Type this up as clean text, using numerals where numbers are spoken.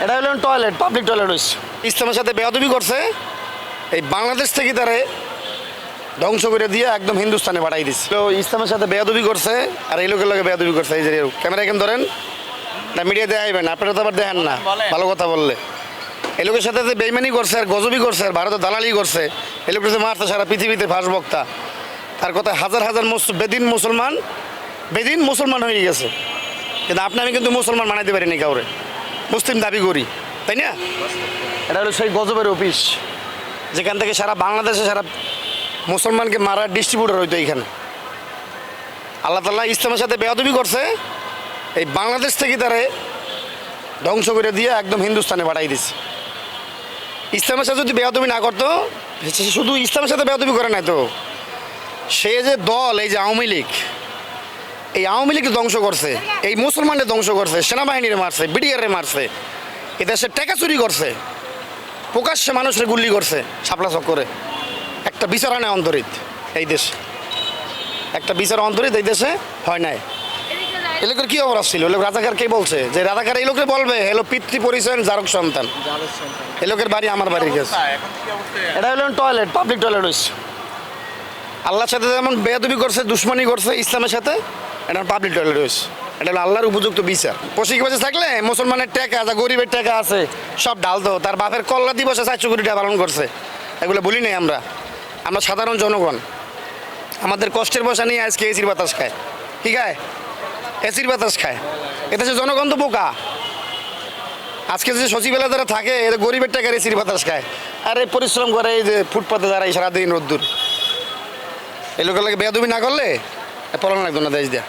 এটা হলো toilet, public toilet হয়েছে। ইসলামের সাথে বেয়াদবি করছে, এই বাংলাদেশ থেকে তারে ধ্বংস করে দিয়ে একদম হিন্দুস্তানে পাঠাই দিচ্ছে। তো ইসলামের সাথে বেয়াদবি করছে আর এই লোকের লোকে বেয়াদবি করছে। এই যে ক্যামেরা এখানে ধরেন না, মিডিয়া দেখাইবেন, আপনারা তো আবার দেখেন না ভালো কথা বললে। এই লোকের সাথে যে বেইমানি করছে আর গজবি করছে আর ভারতের দালালি করছে, এই লোকের যে মারতে সারা পৃথিবীতে ফাঁস বক্তা, তার কথা হাজার হাজার বেদিন মুসলমান হয়ে গেছে। কিন্তু আমি কিন্তু মুসলমান বানাইতে পারিনি কাউরে, মুসলিম দাবি করি, তাই না? এটা হলো সেই গজবের অফিস যেখান থেকে সারা বাংলাদেশে সারা মুসলমানকে মারার ডিস্ট্রিবিউটর হইতো এইখানে। আল্লাহ তাআলা ইসলামের সাথে বেয়াদবি করছে, এই বাংলাদেশ থেকে তারে ধ্বংস করে দিয়ে একদম হিন্দুস্তানে পাঠাই দিচ্ছে। ইসলামের সাথে যদি বেয়াদবি না করতো, শুধু ইসলামের সাথে বেয়াদবি করে নাই তো, সে যে দল এই যে আওয়ামী লীগ, এই আওয়ামী লীগকে ধ্বংস করছে, এই মুসলমানদের ধ্বংস করছে, সেনাবাহিনীরে মারছে, বিডিআরে মারছে, এ দেশে টাকা চুরি করছে, প্রকাশ্যে মানুষের গুল্লি করছে শাপলা চক্করে। একটা বিচার হয় না অন্তরিত এই দেশে, একটা বিচার অন্তরিত এই দেশে হয় নাই। এই লোকের কী অপরাধ ছিল? লোক রাজাকার কে বলছে যে রাজাকার? এই লোকের বলবে এলো পিতৃ পরিচয় জারক সন্তান। এই লোকের বাড়ি আমার বাড়ির কাছে। এটা হলো টয়লেট, পাবলিক টয়লেট হয়েছে। আল্লাহর সাথে যেমন বেয়াদবি করছে, দুশ্মনী করছে ইসলামের সাথে, এটা পাবলিক টয়লেট হয়েছে। এটা হলো আল্লাহর উপযুক্ত বিচার। পশিক বাজে থাকলে মুসলমানের টাকা, যা গরিবের টাকা আছে সব ঢালতো, তার বাপের কল্লা দিবসে 400 কোটি টাকা পালন করছে। এগুলো বলি নাই আমরা সাধারণ জনগণ। আমাদের কষ্টের পয়সা নিয়ে আজকে এসির বাতাস খায়। কি খায়? এসির বাতাস খায়। এদেশে জনগণ তো বোকা। আজকে যে সচিবালয় যারা থাকে এদের গরিবের টাকার এসির বাতাস খায়, আর এই পরিশ্রম করে এই যে ফুটপাতে দাঁড়ায় সারাদিন রোদ্দুর। এই লোকের লাগে বেয়াদবি না করলে পড়ানো লাগতো না দেশ দিয়া।